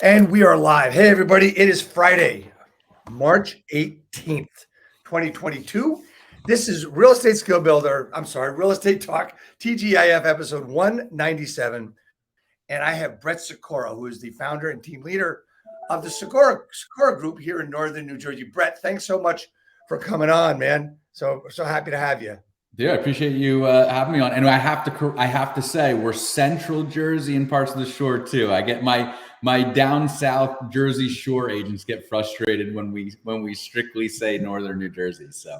And we are live. Hey, everybody. It is Friday, March 18th, 2022. This is Real Estate Talk, TGIF episode 197. And I have Brett Sikora, who is the founder and team leader of the Sikora group here in Northern New Jersey. Brett, thanks so much for coming on, man. So happy to have you. Yeah, I appreciate you having me on. And I have to say, we're Central Jersey and parts of the Shore too. I get my down south Jersey Shore agents get frustrated when we strictly say Northern New Jersey. So,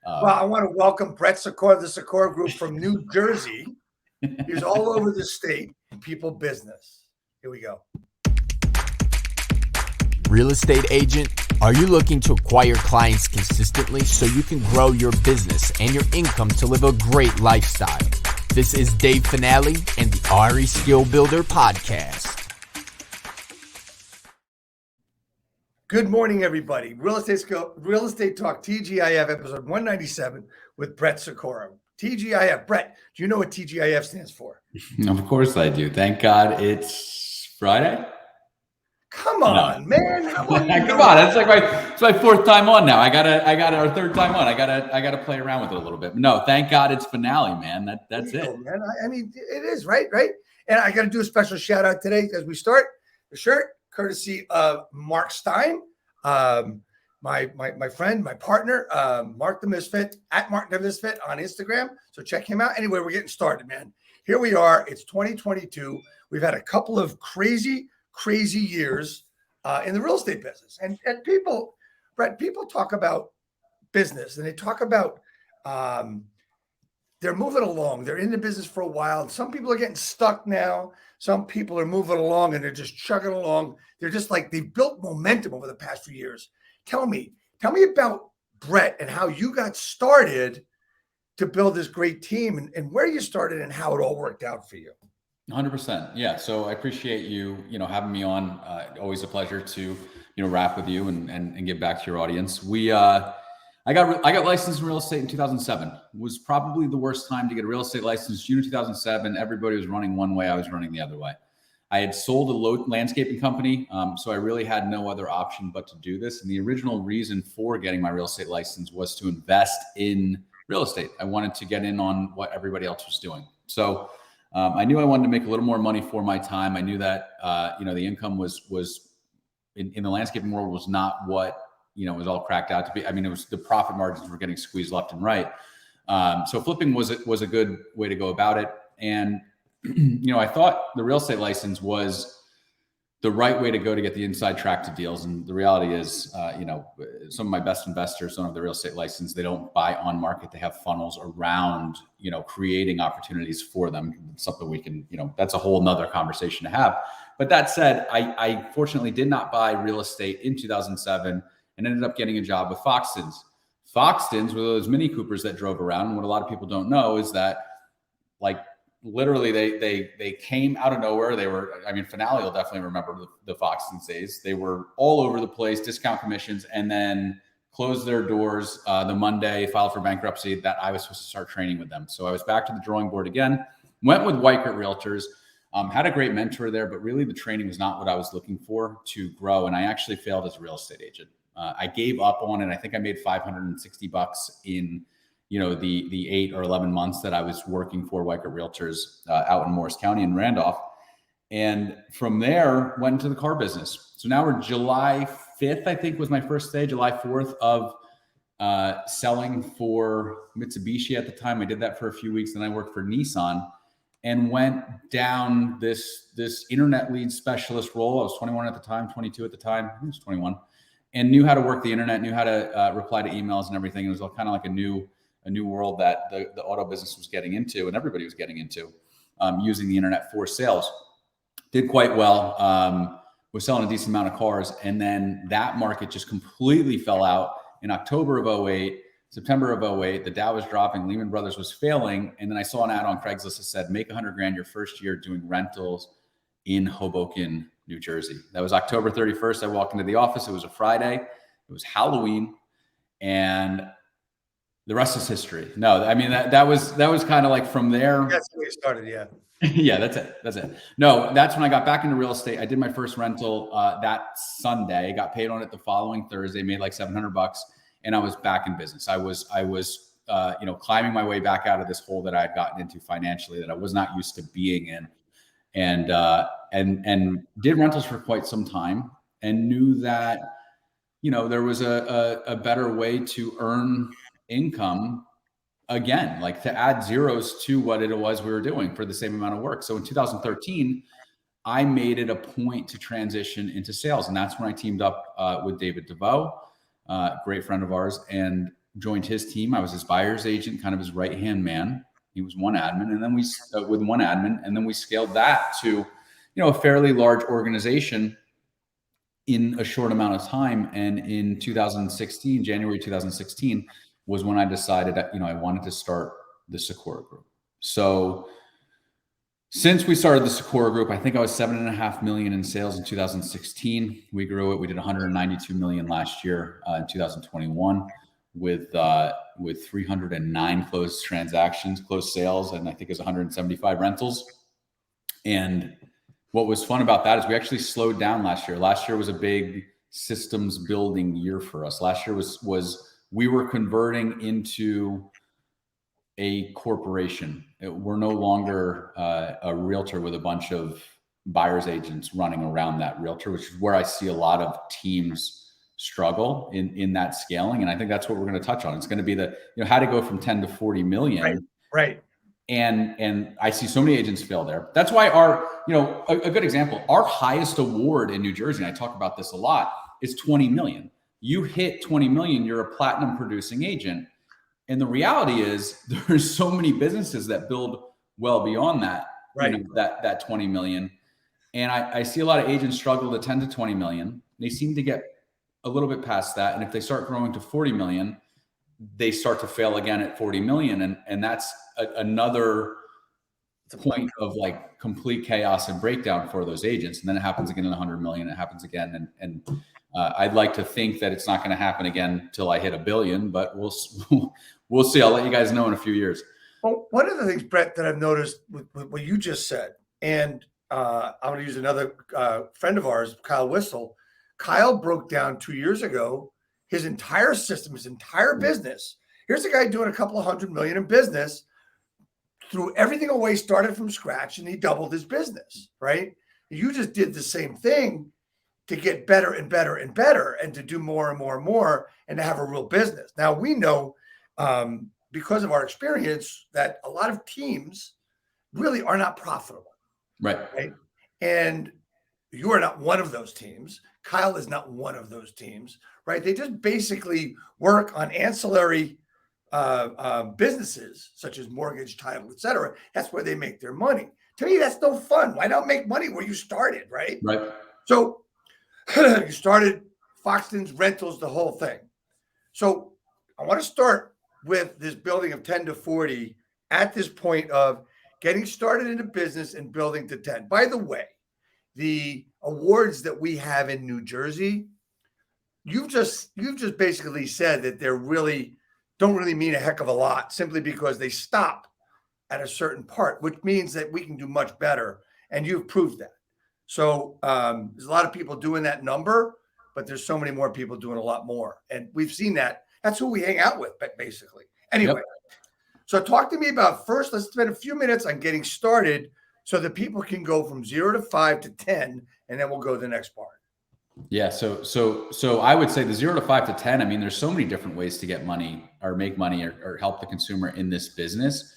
well, I want to welcome Brett Sikora, the Sikora Group from New Jersey. He's all over the state. People business. Here we go. Real estate agent, are you looking to acquire clients consistently so you can grow your business and your income to live a great lifestyle? This is Dave Finale and the RE Skill Builder podcast. Good morning, everybody. Real Estate Talk, TGIF, episode 197 with Brett Sikora. TGIF. Brett, do you know what TGIF stands for? Of course I do. Thank God it's Friday. Come on, man. Come on. It's my fourth time on now. I got our third time on. I gotta play around with it a little bit. No, thank God it's finale, man. That's it. Man. I mean, it is, right? And I got to do a special shout out today as we start. The shirt, courtesy of Mark Stein, my friend, my partner, Mark the Misfit, at Mark the Misfit on Instagram. So check him out. Anyway, we're getting started, man. Here we are. It's 2022. We've had a couple of crazy years in the real estate business. And people, Brett, people talk about business and they talk about they're moving along. They're in the business for a while. Some people are getting stuck now. Some people are moving along and they're just chugging along. They're just like they've built momentum over the past few years. Tell me about Brett and how you got started to build this great team and where you started and how it all worked out for you. 100%. Yeah. So I appreciate you having me on. Always a pleasure to, rap with you and give back to your audience. I got licensed in real estate in 2007. It was probably the worst time to get a real estate license. June 2007, everybody was running one way. I was running the other way. I had sold a landscaping company. So I really had no other option but to do this. And the original reason for getting my real estate license was to invest in real estate. I wanted to get in on what everybody else was doing. So I knew I wanted to make a little more money for my time. I knew that, the income was in the landscaping world was not what, was all cracked out to be. I mean, it was the profit margins were getting squeezed left and right. So flipping was a good way to go about it. And, I thought the real estate license was the right way to go to get the inside track to deals. And the reality is, some of my best investors don't have the real estate license. They don't buy on market. They have funnels around, creating opportunities for them. It's something we can, that's a whole nother conversation to have. But that said, I fortunately did not buy real estate in 2007 and ended up getting a job with Foxtons. Foxtons were those Mini Coopers that drove around. And what a lot of people don't know is that, like, literally they came out of nowhere. They were, Finale will definitely remember the Foxtons days. They were all over the place, discount commissions, and then closed their doors the Monday, filed for bankruptcy, that I was supposed to start training with them. So I was back to the drawing board again, went with Weichert Realtors, had a great mentor there, but really the training was not what I was looking for to grow. And I actually failed as a real estate agent. I gave up on it. I think I made $560 in, the 8 or 11 months that I was working for Weichert Realtors out in Morris County in Randolph. And from there went into the car business. So now we're July 5th, I think was my first day, July 4th of selling for Mitsubishi at the time. I did that for a few weeks. Then I worked for Nissan and went down this internet lead specialist role. I was 21 at the time, 22 at the time. I was 21. And knew how to work the internet, knew how to reply to emails and everything. It was all kind of like a new world that the auto business was getting into and everybody was getting into using the internet for sales. Did quite well. Was selling a decent amount of cars. And then that market just completely fell out in October of 08, September of 08. The Dow was dropping. Lehman Brothers was failing. And then I saw an ad on Craigslist that said, make $100,000 your first year doing rentals in Hoboken, New Jersey. That was October 31st. I walked into the office. It was a Friday. It was Halloween. And the rest is history. No, I mean, that was kind of like from there. That's where you started. Yeah. Yeah, that's it. No, that's when I got back into real estate. I did my first rental that Sunday, got paid on it the following Thursday, made like $700, and I was back in business. I was climbing my way back out of this hole that I had gotten into financially that I was not used to being in, and did rentals for quite some time, and knew that, there was a better way to earn income again, like to add zeros to what it was we were doing for the same amount of work. So in 2013, I made it a point to transition into sales. And that's when I teamed up with David DeVoe, great friend of ours, and joined his team. I was his buyer's agent, kind of his right-hand man. He was one admin. And then we scaled that to, a fairly large organization in a short amount of time. And in January 2016, was when I decided that, I wanted to start the Sikora group. So since we started the Sikora group, I think I was $7.5 million in sales in 2016. We grew it. We did 192 million last year in 2021 with 309 closed sales, and I think it was 175 rentals. And what was fun about that is we actually slowed down last year. Last year was a big systems building year for us. Last year we were converting into a corporation. We're no longer a realtor with a bunch of buyer's agents running around that realtor, which is where I see a lot of teams struggle in that scaling. And I think that's what we're going to touch on. It's going to be how to go from 10 to 40 million. Right. And I see so many agents fail there. That's why a good example, our highest award in New Jersey, and I talk about this a lot, is 20 million. You hit 20 million, you're a platinum producing agent. And the reality is there's so many businesses that build well beyond that, right. that 20 million. And I see a lot of agents struggle to 10 to 20 million. They seem to get a little bit past that. And if they start growing to 40 million, they start to fail again at 40 million. And that's another point of like complete chaos and breakdown for those agents. And then it happens again in 100 million. It happens again. And I'd like to think that it's not going to happen again till I hit $1 billion, but we'll see. I'll let you guys know in a few years. Well, one of the things, Brett, that I've noticed with what you just said, and I'm going to use another friend of ours, Kyle Whistle. Kyle broke down 2 years ago his entire system, his entire business. Here's a guy doing a couple of $100 million in business, threw everything away, started from scratch, and he doubled his business, right? You just did the same thing to get better and better and better, and to do more and more and more, and to have a real business. Now, we know because of our experience that a lot of teams really are not profitable. Right. And you are not one of those teams. Kyle is not one of those teams, right? They just basically work on ancillary businesses such as mortgage, title, et cetera. That's where they make their money. To me, that's no fun. Why not make money where you started, right? Right. So you started Foxton's, rentals, the whole thing. So I want to start with this building of 10 to 40 at this point of getting started in a business and building to 10. By the way, the awards that we have in New Jersey, you've just basically said that they're really don't really mean a heck of a lot, simply because they stop at a certain part, which means that we can do much better. And you've proved that. So there's a lot of people doing that number, but there's so many more people doing a lot more. And we've seen that. That's who we hang out with, basically. Anyway, Yep. So talk to me about, first, let's spend a few minutes on getting started so that people can go from 0 to 5 to 10, and then we'll go to the next part. Yeah. So I would say the 0 to 5 to 10, I mean, there's so many different ways to get money or make money or help the consumer in this business.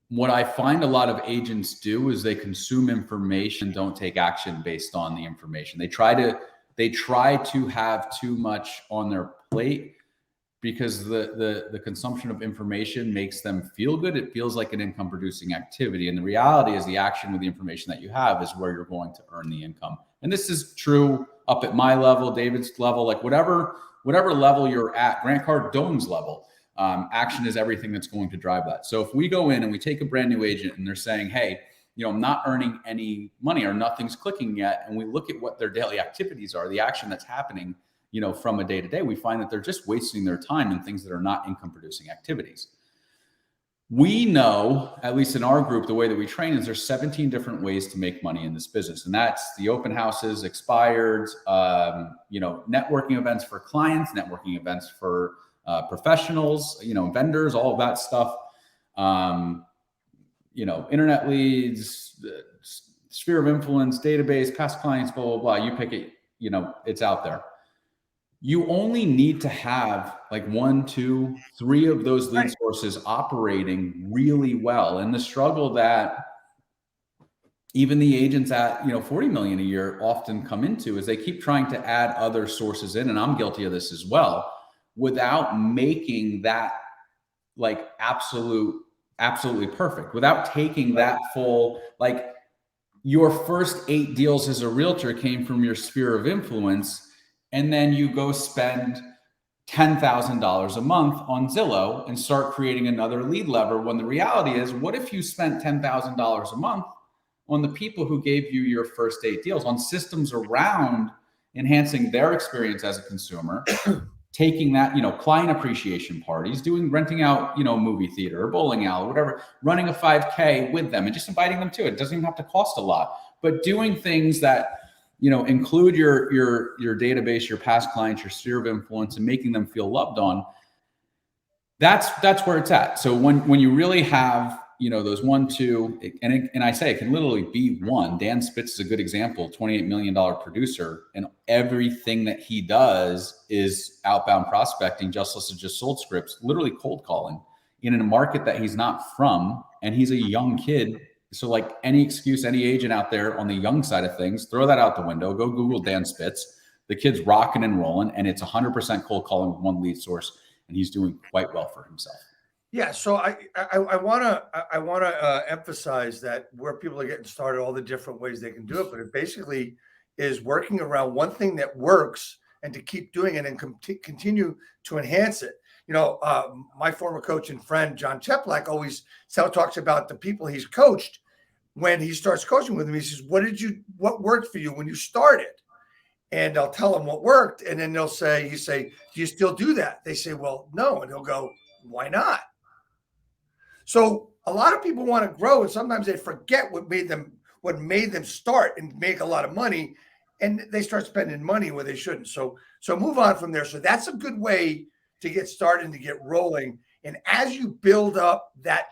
What I find a lot of agents do is they consume information, don't take action based on the information. They try to have too much on their plate because the consumption of information makes them feel good. It feels like an income producing activity. And the reality is the action with the information that you have is where you're going to earn the income. And this is true up at my level, David's level, like whatever level you're at, Grant Cardone's level. Action is everything that's going to drive that. So if we go in and we take a brand new agent and they're saying, hey, I'm not earning any money or nothing's clicking yet, and we look at what their daily activities are, the action that's happening from a day to day, we find that they're just wasting their time in things that are not income producing activities. We know, at least in our group, the way that we train is there's 17 different ways to make money in this business. And that's the open houses, expireds, networking events for clients, networking events for professionals, vendors, all of that stuff. Internet leads, sphere of influence, database, past clients, blah, blah, blah. You pick it, it's out there. You only need to have like 1, 2, 3 of those lead sources operating really well. And the struggle that even the agents at, 40 million a year often come into is they keep trying to add other sources in. And I'm guilty of this as well, without making that like absolutely perfect, without taking that full, like your first 8 deals as a realtor came from your sphere of influence. And then you go spend $10,000 a month on Zillow and start creating another lead lever, when the reality is, what if you spent $10,000 a month on the people who gave you your first 8 deals, on systems around enhancing their experience as a consumer, taking that, client appreciation parties, renting out, movie theater or bowling alley, whatever, running a 5K with them and just inviting them to it. It doesn't even have to cost a lot, but doing things that, include your database, your past clients, your sphere of influence, and making them feel loved on. That's where it's at. So when you really have, those 1, 2, and I say it can literally be one. Dan Spitz is a good example, $28 million producer, and everything that he does is outbound prospecting, just listed, just sold scripts, literally cold calling in a market that he's not from, and he's a young kid. So like any excuse, any agent out there on the young side of things, throw that out the window, go Google Dan Spitz. The kid's rocking and rolling, and it's 100% cold calling with one lead source, and he's doing quite well for himself. Yeah. So I want to emphasize that where people are getting started, all the different ways they can do it, but it basically is working around one thing that works and to keep doing it and continue to enhance it. My former coach and friend, John Cheplak, always talks about the people he's coached. When he starts coaching with them, he says, what worked for you when you started? And I'll tell him what worked. And then you say, do you still do that? They say, well, no. And he'll go, why not? So a lot of people want to grow, and sometimes they forget what made them start and make a lot of money. And they start spending money where they shouldn't. So move on from there. So that's a good way to get started and to get rolling. And as you build up that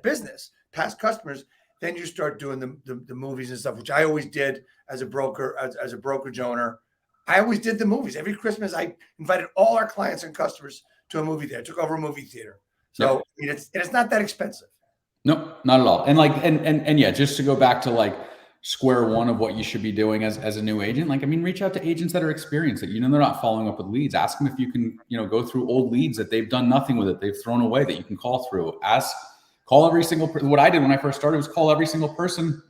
business, past customers, then you start doing the movies and stuff, which I always did as a broker, as a brokerage owner. I always did the movies. Every Christmas, I invited all our clients and customers to a movie theater. Took over a movie theater. So it's not that expensive. No, not at all. And and yeah, just to go back to like square one of what you should be doing as a new agent, reach out to agents that are experienced, that they're not following up with leads. Ask them if you can, go through old leads that they've done nothing with it, they've thrown away, that you can call through. Call every single person. What I did when I first started was call every single person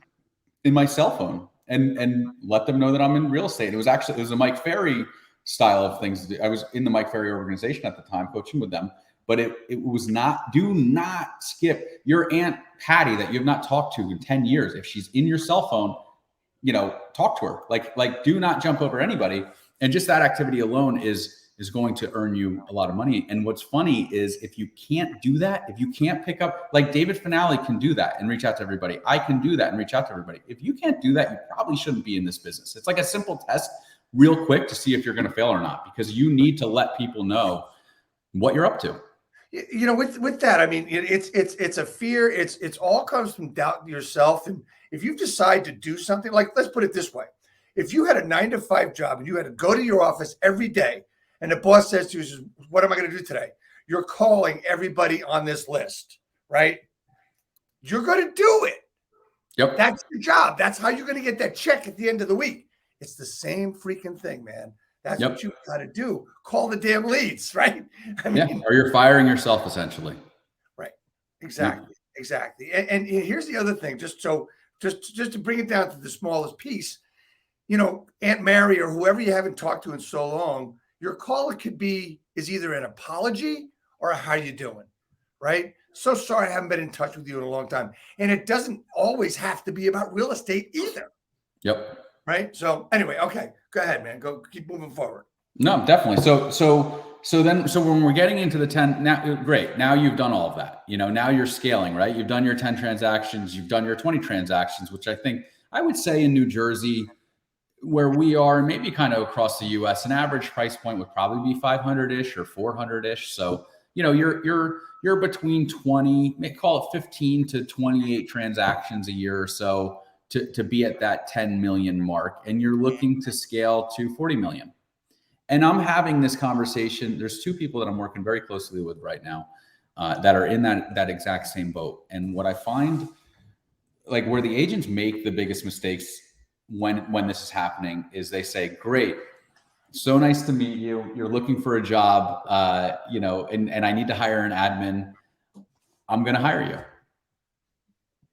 in my cell phone and let them know that I'm in real estate. It was a Mike Ferry style of things. I was in the Mike Ferry organization at the time, coaching with them. But it was not, do not skip your Aunt Patty that you have not talked to in 10 years. If she's in your cell phone, talk to her. Like do not jump over anybody. And just that activity alone is going to earn you a lot of money. And what's funny is if you can't do that, if you can't pick up, like David Finale can do that and reach out to everybody. I can do that and reach out to everybody. If you can't do that, you probably shouldn't be in this business. It's like a simple test real quick to see if you're going to fail or not, because you need to let people know what you're up to. With that, it's a fear. It's all comes from doubt in yourself. And if you decide to do something, like, let's put it this way. If you had a 9-to-5 job and you had to go to your office every day and the boss says to you, what am I going to do today? You're calling everybody on this list, right? You're going to do it. Yep. That's your job. That's how you're going to get that check at the end of the week. It's the same freaking thing, man. That's what you got to do. Call the damn leads, right? Or you're firing yourself essentially. Right. Exactly. And here's the other thing, just to bring it down to the smallest piece, Aunt Mary or whoever you haven't talked to in so long, your call is either an apology or a how you doing, right? So sorry I haven't been in touch with you in a long time. And it doesn't always have to be about real estate either. Yep. Right. So anyway, okay. Go ahead, man. Go keep moving forward. No, definitely. So when we're getting into the 10, now, great. Now you've done all of that. Now you're scaling, right? You've done your 10 transactions, you've done your 20 transactions, which I would say in New Jersey, where we are, maybe kind of across the US, an average price point would probably be 500-ish or 400-ish. So, you're between 20, call it 15 to 28 transactions a year or so to be at that 10 million mark. And you're looking to scale to 40 million. And I'm having this conversation. There's two people that I'm working very closely with right now that are in that exact same boat. And what I find, like, where the agents make the biggest mistakes when this is happening is they say, great, so nice to meet you. You're looking for a job, and I need to hire an admin. I'm going to hire you.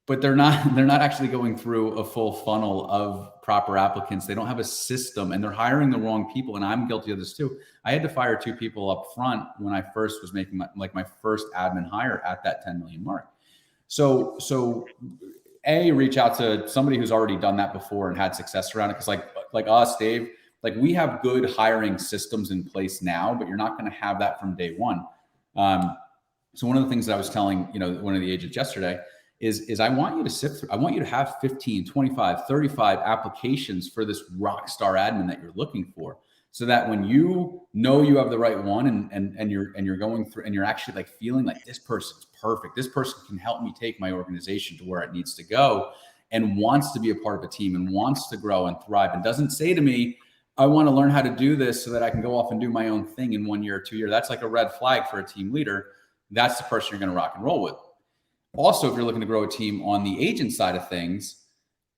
But they're not actually going through a full funnel of proper applicants. They don't have a system, and they're hiring the wrong people. And I'm guilty of this too. I had to fire 2 people up front when I first was making my first admin hire at that 10 million mark. So reach out to somebody who's already done that before and had success around it. Cause like us, Dave, like we have good hiring systems in place now, but you're not going to have that from day one. So one of the things that I was telling, one of the agents yesterday is I want you to sift through, I want you to have 15, 25, 35 applications for this rock star admin that you're looking for. So that when you have the right one and you're going through and you're actually like feeling like this person's perfect, this person can help me take my organization to where it needs to go and wants to be a part of a team and wants to grow and thrive and doesn't say to me, I want to learn how to do this so that I can go off and do my own thing in 1 year or 2 years. That's like a red flag for a team leader. That's the person you're going to rock and roll with. Also, if you're looking to grow a team on the agent side of things,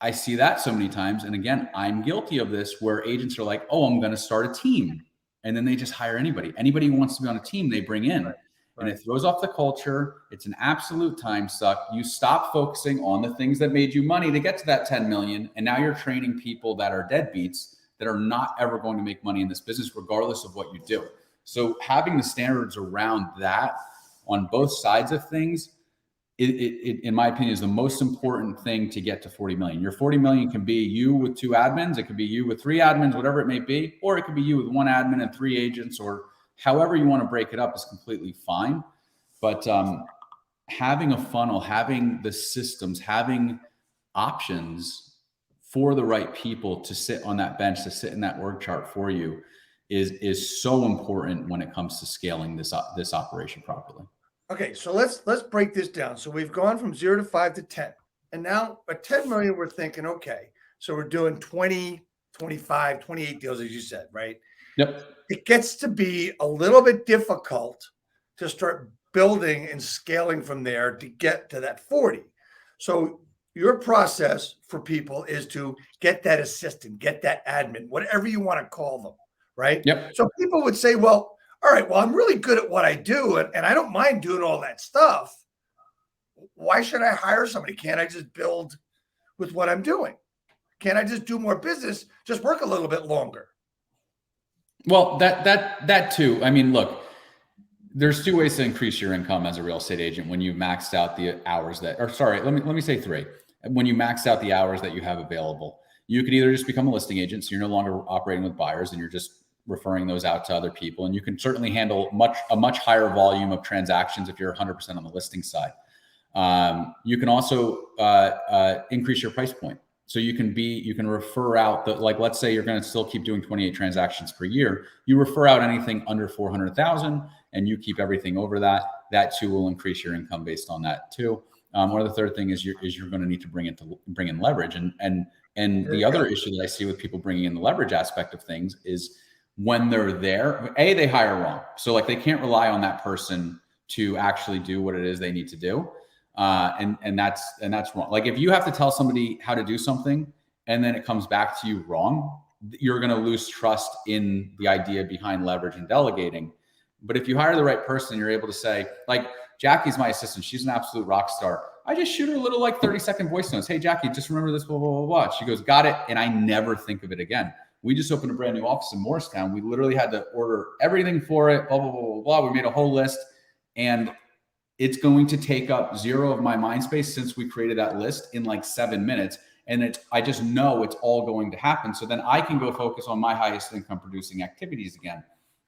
I see that so many times. And again, I'm guilty of this where agents are like, oh, I'm going to start a team. And then they just hire anybody. Anybody who wants to be on a team, they bring in. Right. And it throws off the culture. It's an absolute time suck. You stop focusing on the things that made you money to get to that 10 million. And now you're training people that are deadbeats that are not ever going to make money in this business, regardless of what you do. So having the standards around that on both sides of things, it in my opinion, is the most important thing to get to 40 million. Your 40 million can be you with 2 admins. It could be you with 3 admins, whatever it may be, or it could be you with 1 admin and 3 agents, or however you want to break it up is completely fine. But having a funnel, having the systems, having options for the right people to sit on that bench, to sit in that org chart for you is so important when it comes to scaling this operation properly. Okay, so let's break this down. So we've gone from 0 to 5 to 10. And now at 10 million, we're thinking, okay, so we're doing 20, 25, 28 deals, as you said, right? Yep. It gets to be a little bit difficult to start building and scaling from there to get to that 40. So your process for people is to get that assistant, get that admin, whatever you want to call them, right? Yep. So people would say, well, all right, well, I'm really good at what I do, and I don't mind doing all that stuff. Why should I hire somebody? Can't I just build with what I'm doing? Can't I just do more business, just work a little bit longer? Well, that too. I mean, look, there's 2 ways to increase your income as a real estate agent when you maxed out the hours let me say 3. When you maxed out the hours that you have available, you could either just become a listing agent, so you're no longer operating with buyers and you're just referring those out to other people. And you can certainly handle a much higher volume of transactions if you're 100% on the listing side. You can also increase your price point. So you can refer out let's say you're going to still keep doing 28 transactions per year. You refer out anything under 400,000 and you keep everything over that. That too will increase your income based on that too. One of the third thing is you're going to need to bring in leverage. And the other issue that I see with people bringing in the leverage aspect of things is when they're there, they hire wrong. So like they can't rely on that person to actually do what it is they need to do. And that's wrong. Like if you have to tell somebody how to do something and then it comes back to you wrong, you're going to lose trust in the idea behind leverage and delegating. But if you hire the right person, you're able to say, like, Jackie's my assistant. She's an absolute rock star. I just shoot her a little 30-second voice notes. Hey, Jackie, just remember this, blah, blah, blah, blah. She goes, got it. And I never think of it again. We just opened a brand new office in Morristown. We literally had to order everything for it, blah, blah, blah, blah, blah. We made a whole list. And it's going to take up 0 of my mind space since we created that list in 7 minutes. And I just know it's all going to happen. So then I can go focus on my highest income producing activities again.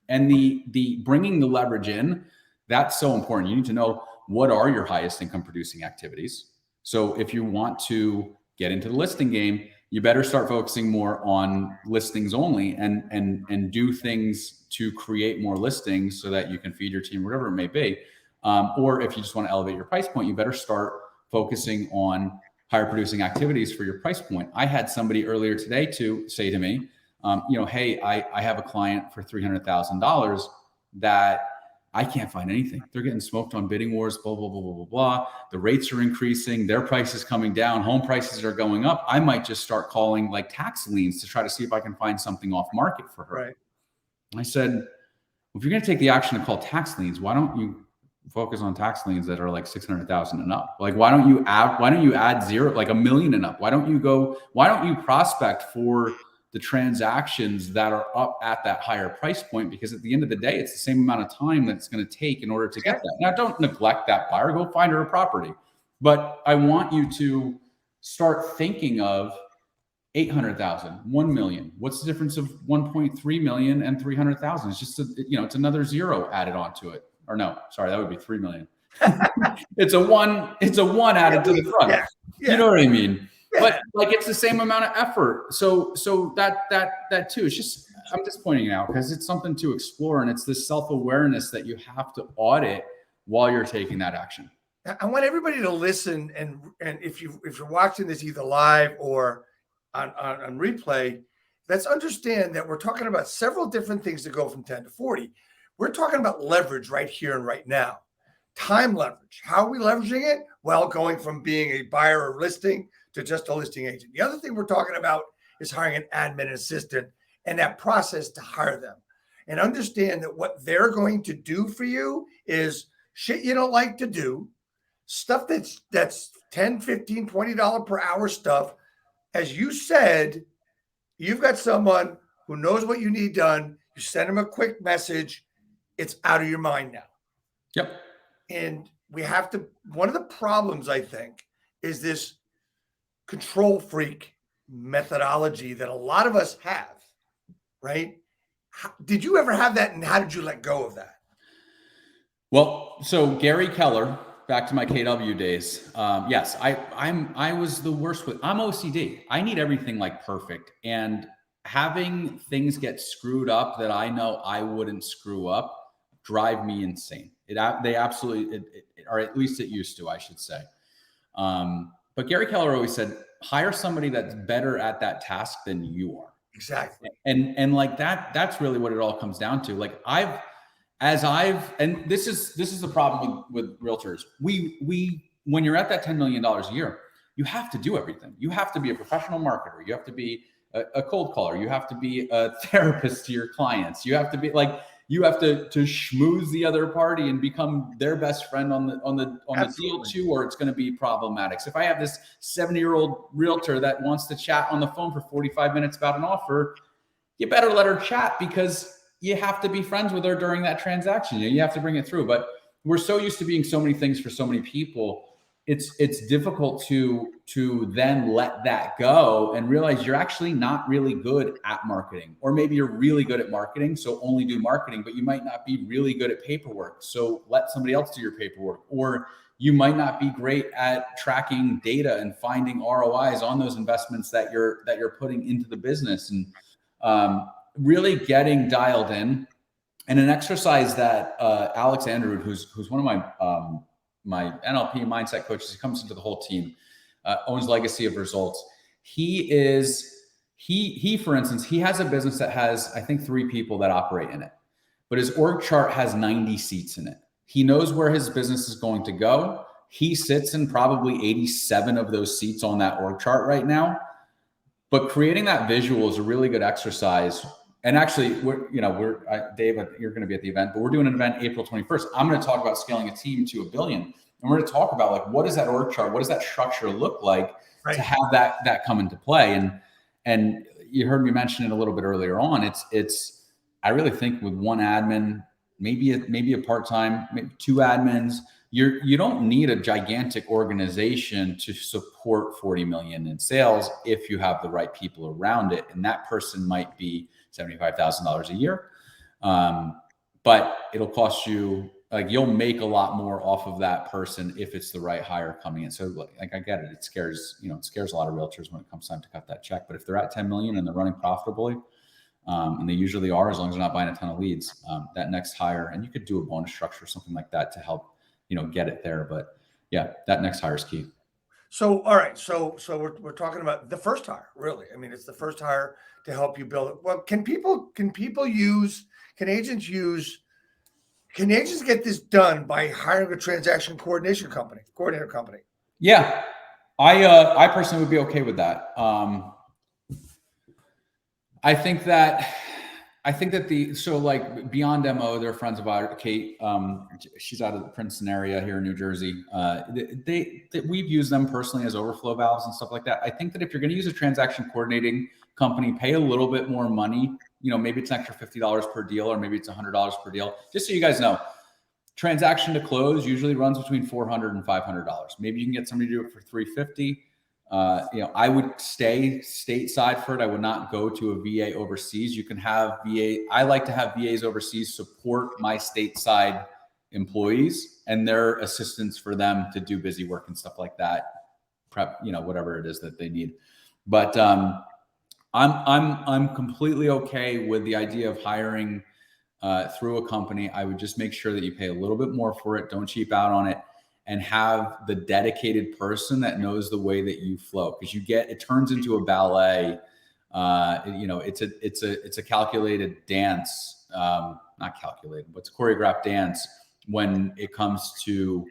And the bringing the leverage in, that's so important. You need to know, what are your highest income producing activities? So if you want to get into the listing game, you better start focusing more on listings only and do things to create more listings so that you can feed your team, whatever it may be. Or if you just want to elevate your price point, you better start focusing on higher producing activities for your price point. I had somebody earlier today to say to me, hey, I have a client for $300,000 that I can't find anything. They're getting smoked on bidding wars, blah, blah, blah, blah, blah, blah. The rates are increasing. Their price is coming down. Home prices are going up. I might just start calling like tax liens to try to see if I can find something off market for her. Right. I said, well, if you're going to take the action to call tax liens, why don't you focus on tax liens that are like 600,000 and up? Like, why don't you add zero, like $1 million and up? Why don't you prospect for the transactions that are up at that higher price point? Because at the end of the day, it's the same amount of time that it's going to take in order to get that. Now, don't neglect that buyer. Go find her a property. But I want you to start thinking of 800,000, 1 million. What's the difference of 1.3 million and 300,000? It's just, it's another zero added onto it. Or no, sorry, that would be 3 million. It's a one added to the front. Yeah. You know what I mean? Yeah. But like, it's the same amount of effort. So that too, it's just, I'm just pointing it out because it's something to explore, and it's this self-awareness that you have to audit while you're taking that action. I want everybody to listen, and if you're watching this either live or on replay, let's understand that we're talking about several different things to go from 10 to 40. We're talking about leverage right here and right now. Time leverage. How are we leveraging it? Well, going from being a buyer or listing to just a listing agent. The other thing we're talking about is hiring an admin assistant and that process to hire them. And understand that what they're going to do for you is shit you don't like to do, stuff that's $10, $15, $20 per hour stuff. As you said, you've got someone who knows what you need done. You send them a quick message. It's out of your mind now. Yep. And we have to, one of the problems, I think, is this control freak methodology that a lot of us have, right? Did you ever have that, and how did you let go of that? Well, so Gary Keller, back to my KW days. Yes, I was the worst with, I'm OCD. I need everything like perfect, and having things get screwed up that I know I wouldn't screw up drive me insane. They absolutely, or at least it used to, I should say. But Gary Keller always said, hire somebody that's better at that task than you are. Exactly. And like that's really what it all comes down to. Like and this is the problem with realtors. We when you're at that $10 million a year, you have to do everything. You have to be a professional marketer. You have to be a cold caller. You have to be a therapist to your clients. You have to be like, you have to schmooze the other party and become their best friend on the deal too, or it's going to be problematic. So if I have this 70-year-old realtor that wants to chat on the phone for 45 minutes about an offer, you better let her chat, because you have to be friends with her during that transaction. You have to bring it through. But we're so used to being so many things for so many people. It's difficult to then let that go and realize you're actually not really good at marketing, or maybe you're really good at marketing, so only do marketing, but you might not be really good at paperwork, so let somebody else do your paperwork. Or you might not be great at tracking data and finding ROIs on those investments that you're putting into the business, and really getting dialed in. And an exercise that Alex Anderud, who's one of my NLP mindset coaches, he comes into the whole team, owns Legacy of Results. He for instance, he has a business that has, I think, 3 people that operate in it, but his org chart has 90 seats in it. He knows where his business is going to go. He sits in probably 87 of those seats on that org chart right now. But creating that visual is a really good exercise. And actually, Dave, you're going to be at the event, but we're doing an event April 21st. I'm going to talk about scaling a team to $1 billion. And we're going to talk about, like, what does that org chart, what does that structure look like to have that come into play? And you heard me mention it a little bit earlier on. I really think with one admin, maybe a part-time, maybe 2 admins, you don't need a gigantic organization to support 40 million in sales if you have the right people around it. And that person might be $75,000 a year. But it'll cost you, like, you'll make a lot more off of that person if it's the right hire coming in. So like, I get it. It scares a lot of realtors when it comes time to cut that check. But if they're at 10 million and they're running profitably, and they usually are, as long as they're not buying a ton of leads, that next hire, and you could do a bonus structure or something like that to help, get it there. But yeah, that next hire is key. So, all right. So we're talking about the first hire, really. I mean, it's the first hire to help you build it. Well, can agents get this done by hiring a transaction coordinator company? Yeah. I personally would be okay with that. I think that like Beyond MO, they're friends of ours. Kate, she's out of the Princeton area here in New Jersey. We've used them personally as overflow valves and stuff like that. I think that if you're going to use a transaction coordinating company, pay a little bit more money. Maybe it's an extra $50 per deal, or maybe it's $100 per deal. Just so you guys know, transaction to close usually runs between $400 and $500. Maybe you can get somebody to do it for $350. I would stay stateside for it. I would not go to a VA overseas. You can have VA. I like to have VAs overseas support my stateside employees and their assistants for them to do busy work and stuff like that. Prep, whatever it is that they need. But I'm completely okay with the idea of hiring through a company. I would just make sure that you pay a little bit more for it. Don't cheap out on it. And have the dedicated person that knows the way that you flow, because it turns into a ballet. It's a calculated dance, not calculated, but it's a choreographed dance when it comes to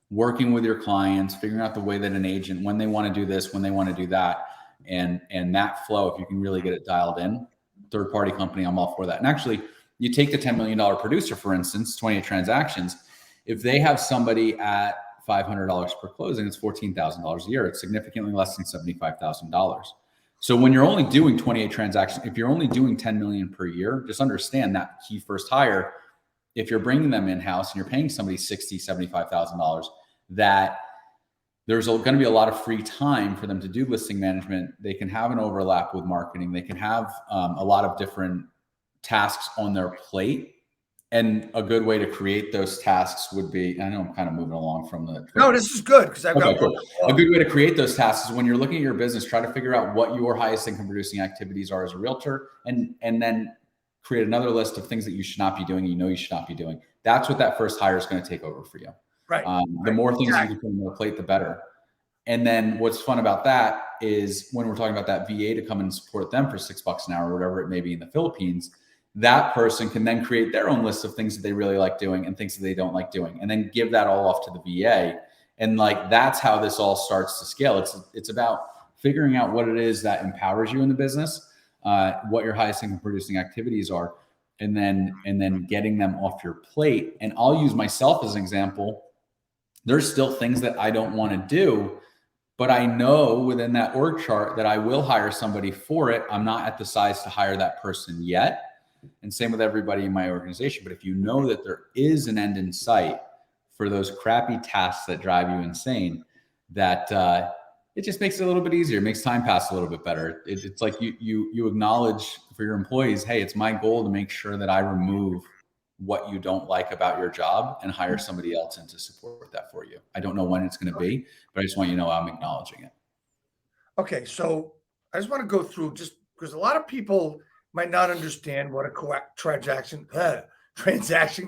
working with your clients, figuring out the way that an agent, when they want to do this, when they want to do that, and that flow. If you can really get it dialed in, third-party company, I'm all for that. And actually, you take the $10 million producer, for instance, 28 transactions. If they have somebody at $500 per closing, it's $14,000 a year. It's significantly less than $75,000. So when you're only doing 28 transactions, if you're only doing 10 million per year, just understand that key first hire, if you're bringing them in-house and you're paying somebody $60,000, $75,000, that there's going to be a lot of free time for them to do listing management. They can have an overlap with marketing. They can have a lot of different tasks on their plate. And a good way to create those tasks would be, I know I'm kind of moving along from the. No, this is good because I've got cool. A good way to create those tasks is when you're looking at your business, try to figure out what your highest income producing activities are as a realtor, and then create another list of things that you should not be doing. You should not be doing. That's what that first hire is going to take over for you. Right. The more things you can put on your plate, the better. And then what's fun about that is when we're talking about that VA to come and support them for $6 an hour, or whatever it may be in the Philippines, that person can then create their own list of things that they really like doing and things that they don't like doing, and then give that all off to the VA. And like, that's how this all starts to scale. It's about figuring out what it is that empowers you in the business, what your highest income producing activities are, and then getting them off your plate. And I'll use myself as an example. There's still things that I don't want to do, but I know within that org chart that I will hire somebody for it. I'm not at the size to hire that person yet. And same with everybody in my organization. But if you know that there is an end in sight for those crappy tasks that drive you insane, that it just makes it a little bit easier. It makes time pass a little bit better. It's like you acknowledge for your employees, hey, it's my goal to make sure that I remove what you don't like about your job and hire somebody else in to support that for you. I don't know when it's going to be, but I just want you to know I'm acknowledging it. Okay, so I just want to go through, just because a lot of people might not understand what a transaction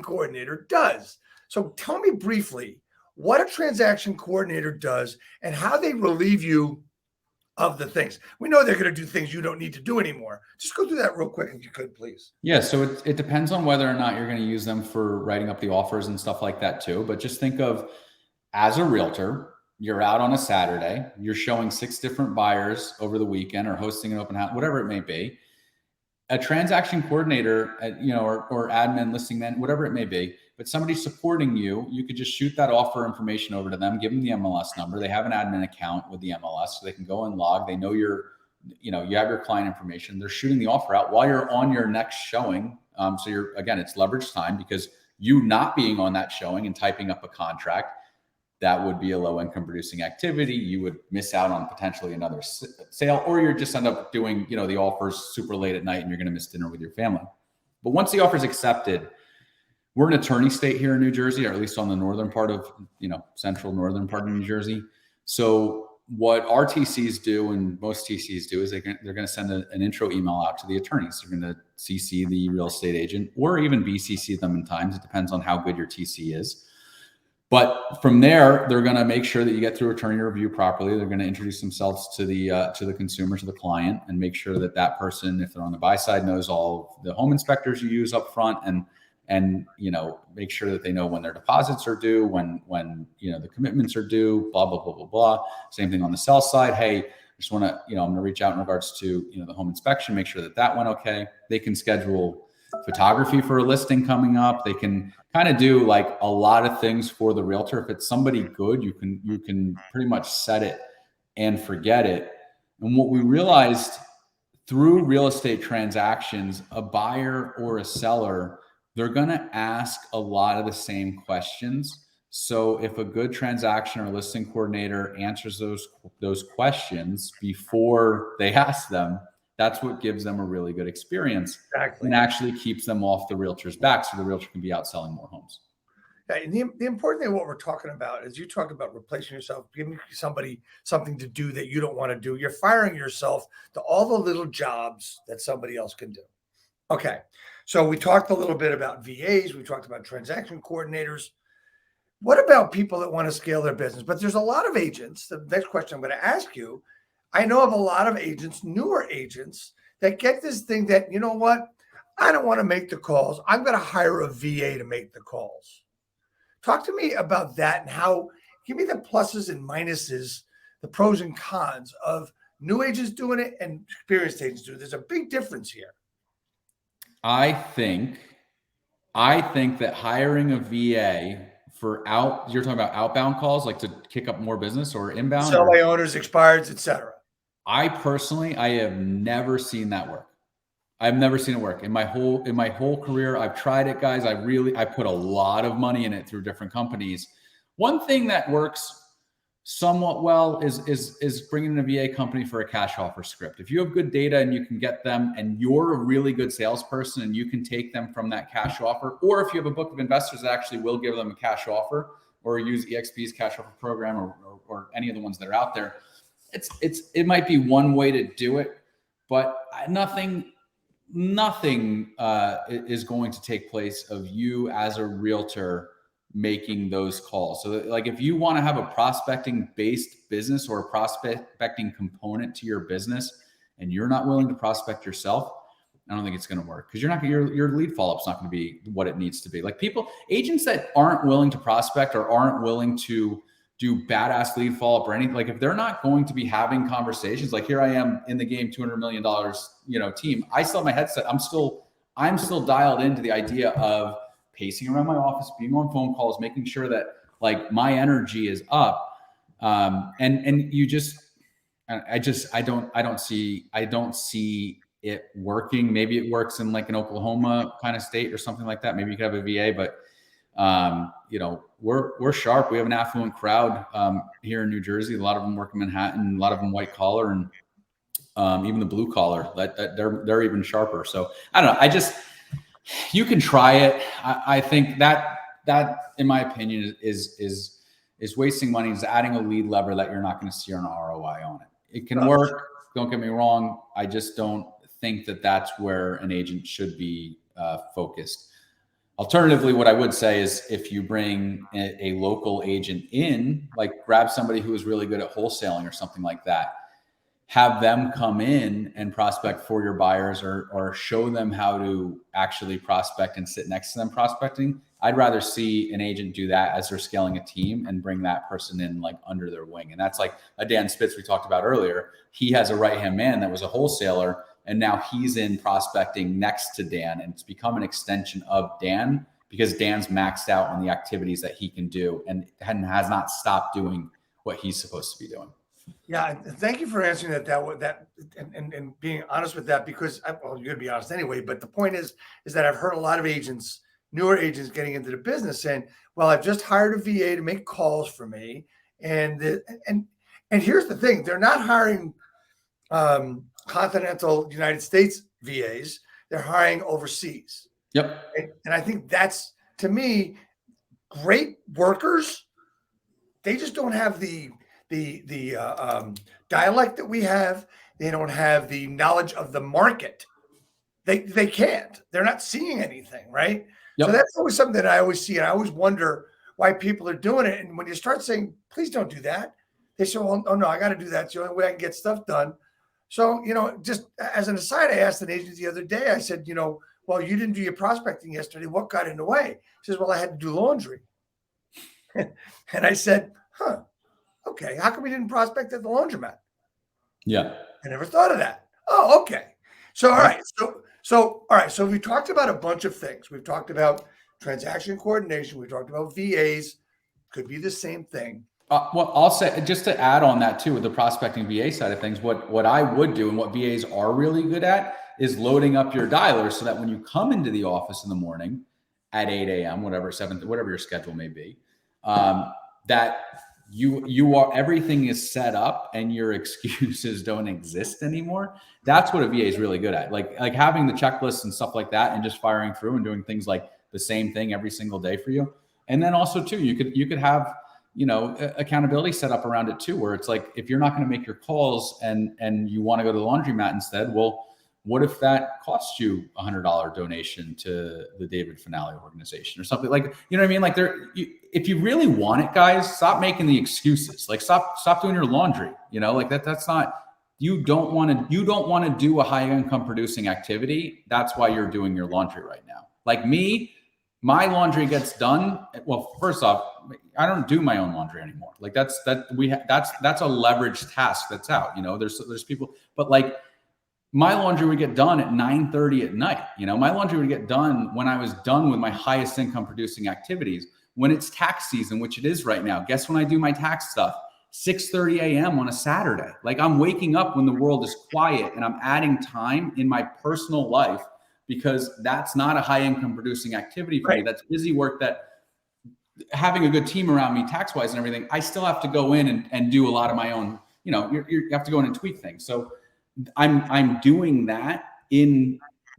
coordinator does. So tell me briefly what a transaction coordinator does and how they relieve you of the things. We know they're going to do things you don't need to do anymore. Just go through that real quick if you could, please. Yeah, so it depends on whether or not you're going to use them for writing up the offers and stuff like that too. But just think of, as a realtor, you're out on a Saturday, you're showing 6 different buyers over the weekend or hosting an open house, whatever it may be. A transaction coordinator, or admin, listing man, whatever it may be, but somebody supporting you, you could just shoot that offer information over to them, give them the MLS number. They have an admin account with the MLS, so they can go and log. They know you have your client information. They're shooting the offer out while you're on your next showing. So it's leverage time, because you not being on that showing and typing up a contract that would be a low income producing activity. You would miss out on potentially another sale, or you're just end up doing, the offers super late at night and you're going to miss dinner with your family. But once the offer is accepted, we're an attorney state here in New Jersey, or at least on the northern part of, central northern part of New Jersey. So what our TCs do, and most TCs do, is they're going to send an intro email out to the attorneys. They're going to CC the real estate agent, or even BCC them in times. It depends on how good your TC is. But from there, they're going to make sure that you get through attorney review properly. They're going to introduce themselves to the consumer, to the client, and make sure that that person, if they're on the buy side, knows all of the home inspectors you use up front, and make sure that they know when their deposits are due, when the commitments are due, blah, blah, blah, blah, blah. Same thing on the sell side. Hey, I just want to, I'm going to reach out in regards to, the home inspection, make sure that went okay. They can schedule photography for a listing coming up. They can kind of do like a lot of things for the realtor. If it's somebody good, you can pretty much set it and forget it. And what we realized through real estate transactions, a buyer or a seller, they're going to ask a lot of the same questions. So if a good transaction or listing coordinator answers those questions before they ask them, that's what gives them a really good experience. Exactly. And actually keeps them off the realtor's back, so the realtor can be out selling more homes. Yeah, and the important thing, what we're talking about, is you talk about replacing yourself, giving somebody something to do that you don't want to do. You're firing yourself to all the little jobs that somebody else can do. Okay, so we talked a little bit about VAs. We talked about transaction coordinators. What about people that want to scale their business? But there's a lot of agents. The next question I'm going to ask you, I know of a lot of agents, newer agents, that get this thing that, you know what, I don't want to make the calls. I'm going to hire a VA to make the calls. Talk to me about that, and give me the pluses and minuses, the pros and cons of new agents doing it and experienced agents doing it. There's a big difference here. I think that hiring a VA you're talking about outbound calls, like to kick up more business, or inbound? Sell by owners, expireds, etc. I have never seen that work. I've never seen it work in my whole career. I've tried it, guys. I put a lot of money in it through different companies. One thing that works somewhat well is bringing in a VA company for a cash offer script. If you have good data and you can get them, and you're a really good salesperson and you can take them from that cash offer, or if you have a book of investors that actually will give them a cash offer, or use EXP's cash offer program, or any of the ones that are out there, it might be one way to do it, but nothing is going to take place of you as a realtor making those calls. So like, if you want to have a prospecting based business, or a prospecting component to your business, and you're not willing to prospect yourself, I don't think it's going to work, because your lead follow-up's not going to be what it needs to be. Like, agents that aren't willing to prospect, or aren't willing to do badass lead follow-up or anything, like if they're not going to be having conversations, like here I am in the game, $200 million, team. I still have my headset. I'm still dialed into the idea of pacing around my office, being on phone calls, making sure that like my energy is up. And you just, I don't see it working. Maybe it works in like an Oklahoma kind of state or something like that. Maybe you could have a VA, but we're sharp. We have an affluent crowd here in New Jersey. A lot of them work in Manhattan, a lot of them white collar, and even the blue collar, they're even sharper. So I don't know. You can try it. I think that in my opinion is wasting money, is adding a lead lever that you're not going to see an ROI on it. It can work. Don't get me wrong. I just don't think that that's where an agent should be focused. Alternatively, what I would say is, if you bring a local agent in, like grab somebody who is really good at wholesaling or something like that, have them come in and prospect for your buyers, or show them how to actually prospect and sit next to them prospecting. I'd rather see an agent do that as they're scaling a team, and bring that person in like under their wing. And that's like a Dan Spitz we talked about earlier. He has a right-hand man that was a wholesaler, and now he's in prospecting next to Dan, and it's become an extension of Dan, because Dan's maxed out on the activities that he can do, and has not stopped doing what he's supposed to be doing. Yeah, thank you for answering that and being honest with that, because you're gonna be honest anyway. But the point is that I've heard a lot of agents newer agents getting into the business saying, well, I've just hired a VA to make calls for me. And here's the thing, they're not hiring continental United States VAs, they're hiring overseas. Yep. And I think that's, to me, great workers. They just don't have the dialect that we have. They don't have the knowledge of the market. They can't. They're not seeing anything, right? Yep. So that's always something that I always see, and I always wonder why people are doing it. And when you start saying, please don't do that, they say, well, oh no, I got to do that. It's the only way I can get stuff done. So, just as an aside, I asked an agent the other day, I said, well, you didn't do your prospecting yesterday. What got in the way? He says, well, I had to do laundry. And I said, okay, how come we didn't prospect at the laundromat? Yeah. I never thought of that. Oh, okay. So, all right. So, all right. So we talked about a bunch of things. We've talked about transaction coordination. We talked about VAs. Could be the same thing. Well, I'll say, just to add on that too, with the prospecting VA side of things, what I would do and what VAs are really good at is loading up your dialer so that when you come into the office in the morning at 8 a.m., whatever your schedule may be, that you are, everything is set up and your excuses don't exist anymore. That's what a VA is really good at. Like having the checklists and stuff like that and just firing through and doing things like the same thing every single day for you. And then also too, you could have, accountability set up around it too, where it's like, if you're not going to make your calls and you want to go to the laundromat instead, well, what if that costs you $100 donation to the David Finale organization or something, like, you know what I mean? Like if you really want it, guys, stop making the excuses. Like stop doing your laundry, like that's not, you don't want to do a high income producing activity. That's why you're doing your laundry right now. Like me, my laundry gets done. Well, first off, I don't do my own laundry anymore. Like that's a leveraged task that's out, there's people, but like my laundry would get done at 9:30 at night. My laundry would get done when I was done with my highest income producing activities. When it's tax season, which it is right now, guess when I do my tax stuff? 6:30 a.m. on a Saturday. Like I'm waking up when the world is quiet and I'm adding time in my personal life because that's not a high income producing activity for me. That's busy work that having a good team around me tax wise and everything, I still have to go in and do a lot of my own, you have to go in and tweak things. So I'm doing that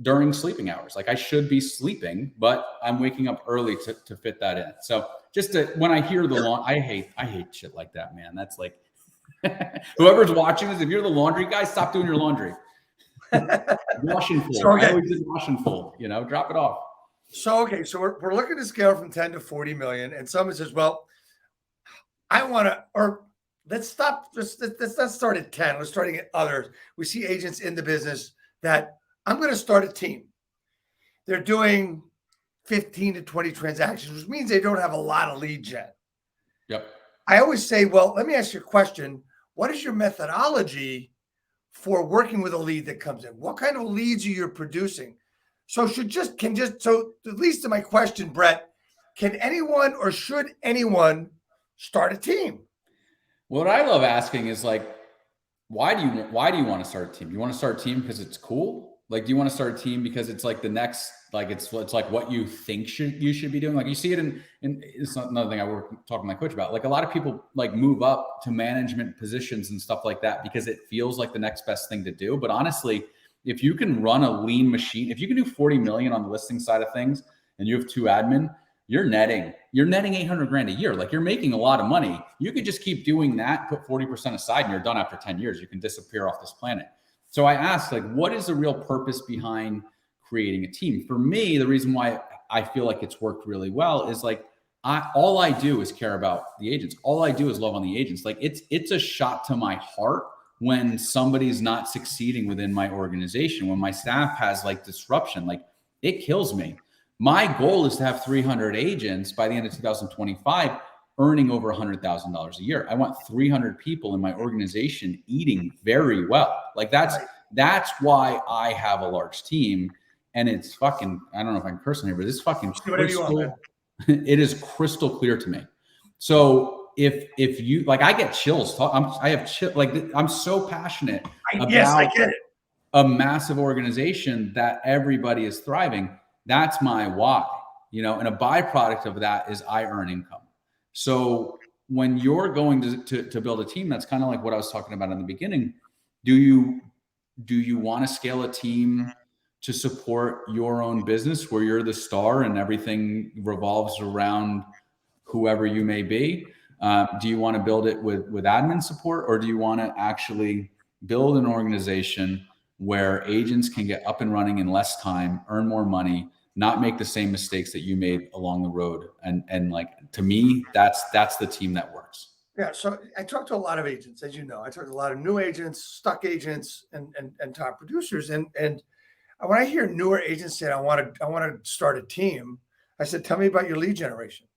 during sleeping hours. Like I should be sleeping, but I'm waking up early to fit that in. So when I hear I hate shit like that, man. That's like, whoever's watching this, if you're the laundry guy, stop doing your laundry. Wash and fold. I always did wash and fold, drop it off. So, okay. So we're looking to scale from 10 to 40 million. And someone says, well, I want to, or let's stop. Let's not start at 10. Let's start at others. We see agents in the business that I'm going to start a team. They're doing 15 to 20 transactions, which means they don't have a lot of lead gen. Yep. I always say, well, let me ask you a question. What is your methodology for working with a lead that comes in? What kind of leads are you producing? So so at least to my question, Brett, can anyone or should anyone start a team? What I love asking is like, why do you want to start a team? You want to start a team because it's cool? Like, do you want to start a team because it's like the next, like it's like what you think you should be doing? Like you see it in it's not another thing I was talking to my coach about. Like a lot of people like move up to management positions and stuff like that because it feels like the next best thing to do. But honestly, if you can run a lean machine, if you can do 40 million on the listing side of things and you have 2 admin, you're netting 800 grand a year. Like you're making a lot of money. You could just keep doing that, put 40% aside and you're done after 10 years. You can disappear off this planet. So I asked, like, what is the real purpose behind creating a team? For me, the reason why I feel like it's worked really well is like, all I do is care about the agents. All I do is love on the agents. Like it's a shot to my heart when somebody's not succeeding within my organization, when my staff has like disruption, like it kills me. My goal is to have 300 agents by the end of 2025 earning over $100,000 a year. I want 300 people in my organization eating very well. Like that's why I have a large team. And it's fucking, I don't know if I can curse on here, but it's fucking crystal, it is crystal clear to me. So if you like, I get chills. I'm so passionate about I get it. A massive organization that everybody is thriving. That's my why. and a byproduct of that is I earn income. So when you're going to build a team, that's kind of like what I was talking about in the beginning. Do you want to scale a team to support your own business where you're the star and everything revolves around whoever you may be? Do you want to build it with admin support, or do you want to actually build an organization where agents can get up and running in less time, earn more money, not make the same mistakes that you made along the road? And like, to me, that's the team that works. Yeah. So I talk to a lot of agents, as you know. I talk to a lot of new agents, stuck agents, and top producers. And when I hear newer agents say, I want to start a team, I said, tell me about your lead generation.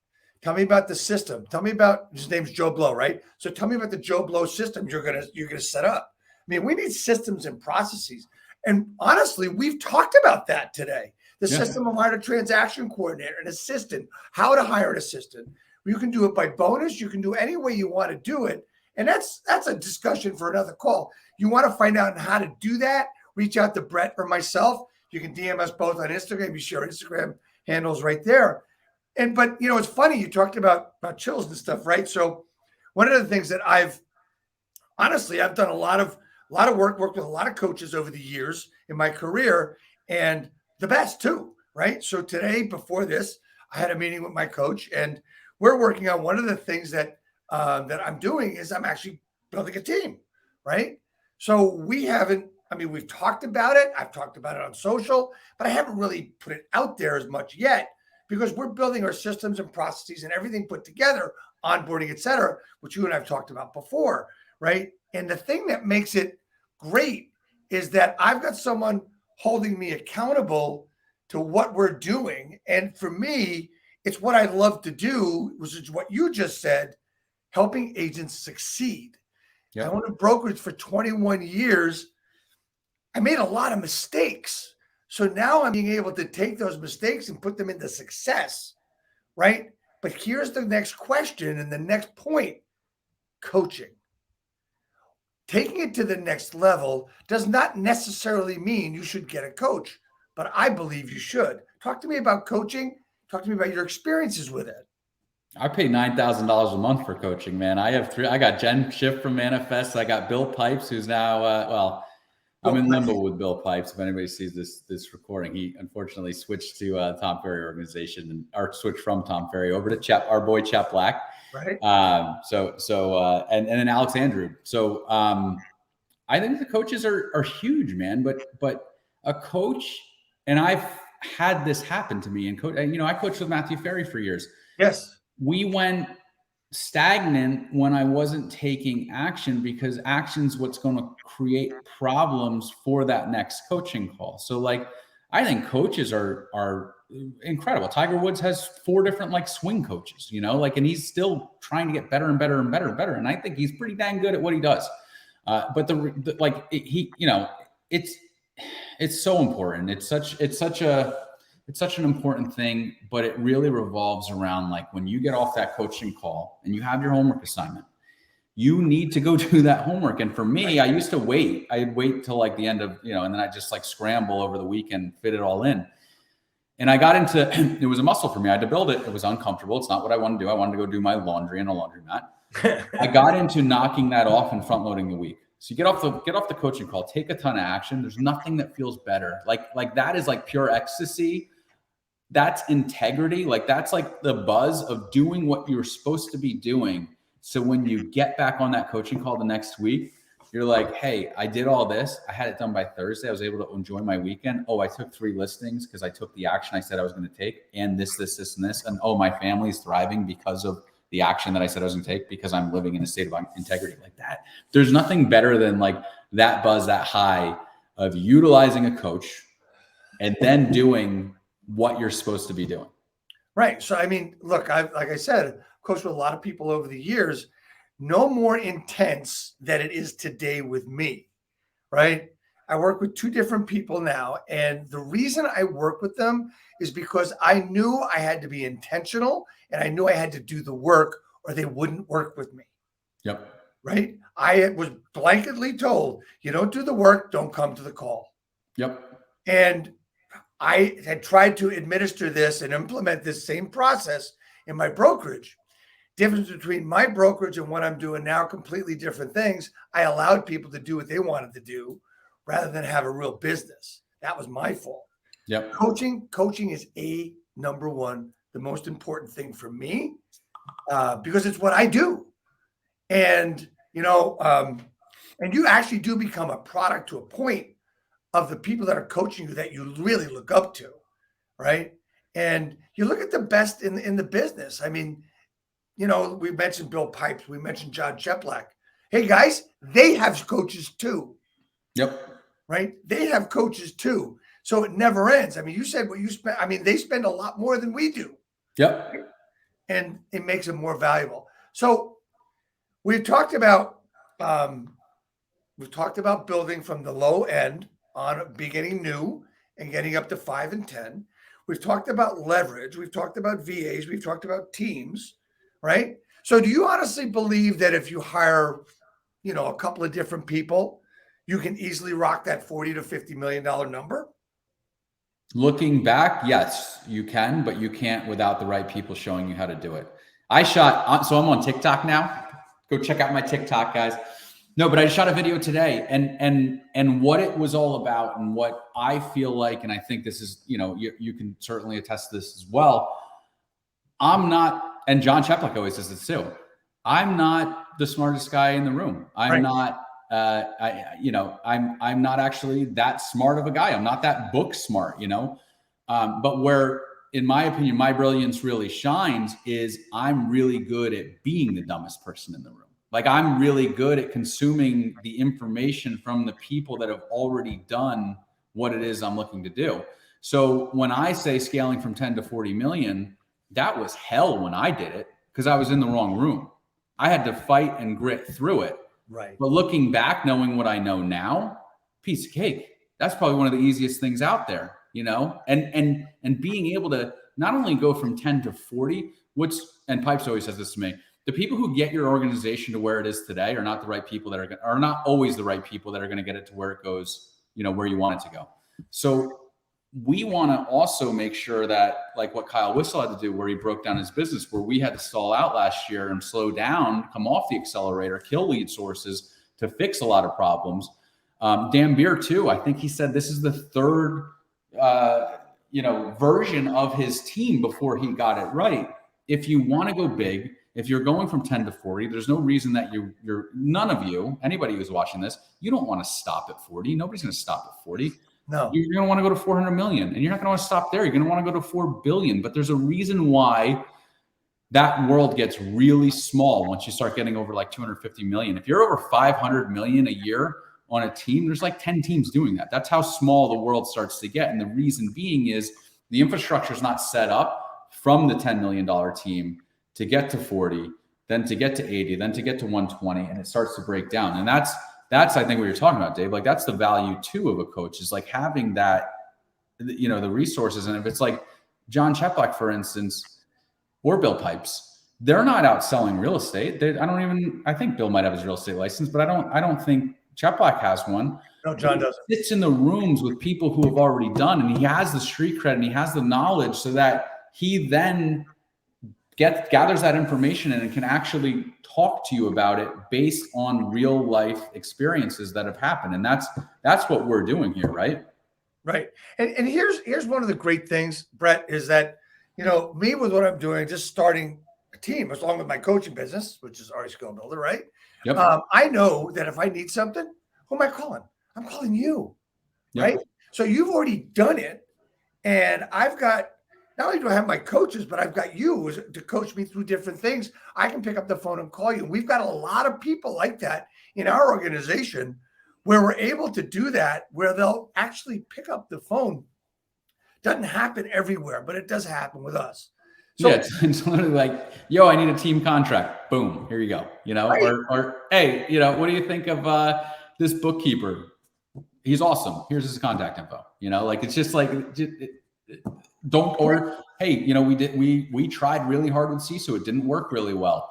Tell me about the system. Tell me about, his name's Joe Blow, right? So tell me about the Joe Blow system you're gonna set up. I mean, we need systems and processes. And honestly, we've talked about that today. The system of hiring a transaction coordinator, an assistant, how to hire an assistant. You can do it by bonus. You can do any way you want to do it. And that's a discussion for another call. You want to find out how to do that, reach out to Brett or myself. You can DM us both on Instagram. You share Instagram handles right there. But it's funny, you talked about chills and stuff, right? So one of the things that I've done a lot of worked with a lot of coaches over the years in my career, and the best too, right? So today, before this, I had a meeting with my coach, and we're working on one of the things that I'm doing is I'm actually building a team, right? So we've talked about it. I've talked about it on social, but I haven't really put it out there as much yet, because we're building our systems and processes and everything put together, onboarding, et cetera, which you and I've talked about before, right? And the thing that makes it great is that I've got someone holding me accountable to what we're doing. And for me, it's what I love to do, which is what you just said, helping agents succeed. Yep. I owned a brokerage for 21 years. I made a lot of mistakes. So now I'm being able to take those mistakes and put them into success, right? But here's the next question and the next point: coaching. Taking it to the next level does not necessarily mean you should get a coach, but I believe you should. Talk to me about coaching. Talk to me about your experiences with it. I pay $9,000 a month for coaching, man. I got Jen Schiff from Manifest. I got Bill Pipes, who's now, I'm in limbo with Bill Pipes. If anybody sees this recording, he unfortunately switched to Tom Ferry organization, or switched from Tom Ferry over to our boy Chap Black. Right. And then Alex Andrew. So I think the coaches are huge, man. But a coach, and I've had this happen to me. And I coached with Matthew Ferry for years. Yes. We went stagnant when I wasn't taking action, because action's what's going to create problems for that next coaching call. So I think coaches are incredible. Tiger Woods has 4 different swing coaches, and he's still trying to get better and better and better and better. And I think he's pretty dang good at what he does. But it's so important. It's such an important thing, but it really revolves around when you get off that coaching call and you have your homework assignment, you need to go do that homework. And for me, I used to wait. I'd wait till the end of, and then I just scramble over the weekend, fit it all in. And I got into, it was a muscle for me. I had to build it. It was uncomfortable. It's not what I wanted to do. I wanted to go do my laundry in a laundromat. I got into knocking that off and front loading the week. So you get off the coaching call, take a ton of action. There's nothing that feels better. Like that is pure ecstasy. That's integrity. That's the buzz of doing what you're supposed to be doing. So when you get back on that coaching call the next week, you're like, hey, I did all this. I had it done by Thursday. I was able to enjoy my weekend. Oh, I took 3 listings because I took the action I said I was going to take, and this, and this. And oh, my family's thriving because of the action that I said I was going to take, because I'm living in a state of integrity like that. There's nothing better than that buzz, that high of utilizing a coach and then doing what you're supposed to be doing. Right. So, look, like I said, coached with a lot of people over the years. No more intense than it is today with me, right? I work with 2 different people now. And the reason I work with them is because I knew I had to be intentional, and I knew I had to do the work or they wouldn't work with me. Yep. Right. I was blanketly told, you don't do the work, don't come to the call. Yep. And I had tried to administer this and implement this same process in my brokerage. Difference between my brokerage and what I'm doing now, completely different things. I allowed people to do what they wanted to do rather than have a real business. That was my fault. Yep. Coaching is number one, the most important thing for me, because it's what I do. And, and you actually do become a product to a point of the people that are coaching you that you really look up to, right? And you look at the best in the business. I mean, we mentioned Bill Pipes, we mentioned John Cheplak. Hey guys, they have coaches too. Yep. Right? They have coaches too. So it never ends. I mean, you said what you spend. I mean, they spend a lot more than we do. Yep. And it makes it more valuable. So we've talked about building from the low end on beginning new and getting up to 5 and 10. We've talked about leverage. We've talked about VAs. We've talked about teams, right? So do you honestly believe that if you hire, a couple of different people, you can easily rock that $40 to $50 million number? Looking back, yes, you can, but you can't without the right people showing you how to do it. So I'm on TikTok now. Go check out my TikTok, guys. No, but I shot a video today, and what it was all about, and what I feel like, and I think this is, you can certainly attest to this as well. I'm not, and John Cheplak always says this too, I'm not the smartest guy in the room. I'm not, I'm not actually that smart of a guy. I'm not that book smart, but where, in my opinion, my brilliance really shines is I'm really good at being the dumbest person in the room. Like, I'm really good at consuming the information from the people that have already done what it is I'm looking to do. So when I say scaling from 10 to 40 million, that was hell when I did it, because I was in the wrong room. I had to fight and grit through it. Right. But looking back, knowing what I know now, piece of cake. That's probably one of the easiest things out there, and being able to not only go from 10 to 40, and Pipes always says this to me, the people who get your organization to where it is today are not the right people are not always the right people that are going to get it to where it goes, where you want it to go. So we want to also make sure that, like what Kyle Whistle had to do, where he broke down his business, where we had to stall out last year and slow down, come off the accelerator, kill lead sources to fix a lot of problems. Dan Beer too, I think he said this is the third, version of his team before he got it right. If you want to go big, if you're going from 10 to 40, there's no reason that none of you, anybody who's watching this, you don't want to stop at 40. Nobody's going to stop at 40. No. You're going to want to go to 400 million, and you're not going to want to stop there. You're going to want to go to 4 billion, but there's a reason why that world gets really small once you start getting over like 250 million. If you're over 500 million a year on a team, there's like 10 teams doing that. That's how small the world starts to get. And the reason being is the infrastructure is not set up from the $10 million team to get to 40, then to get to 80, then to get to 120, and it starts to break down. And that's I think what you're talking about, Dave. Like, that's the value too of a coach, is like having that, the resources. And if it's like John Cheplak, for instance, or Bill Pipes, they're not out selling real estate. I think Bill might have his real estate license, but I don't think Cheplak has one. No, John doesn't. He sits in the rooms with people who have already done, and he has the street cred and he has the knowledge, so that he then gathers that information and can actually talk to you about it based on real life experiences that have happened. And that's what we're doing here, right? Right. And here's one of the great things, Brett, is that, me with what I'm doing, just starting a team, as long as my coaching business, which is RE Skill Builder, right? Yep. I know that if I need something, who am I calling? I'm calling you, Yep. right? So you've already done it. And I've got, not only do I have my coaches, but I've got you to coach me through different things. I can pick up the phone and call you. We've got a lot of people like that in our organization where we're able to do that, where they'll actually pick up the phone. Doesn't happen everywhere, but it does happen with us. So, yeah, it's literally like, yo, I need a team contract. Boom, here you go. Right. Or hey, what do you think of this bookkeeper? He's awesome. Here's his contact info. Like, it's just like, hey, we tried really hard with CISO. It didn't work really well.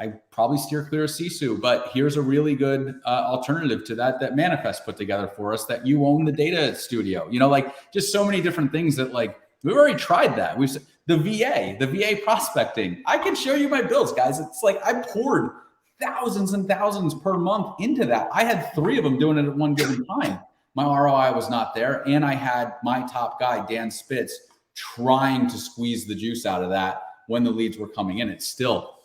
I probably steer clear of Sisu, but here's a really good alternative to that Manifest put together for us, that you own the data studio, like just so many different things that like, we've already tried that. The VA prospecting. I can show you my bills, guys. It's like I poured thousands and thousands per month into that. I had 3 of them doing it at one given time. My ROI was not there. And I had my top guy, Dan Spitz, trying to squeeze the juice out of that when the leads were coming in. It's still,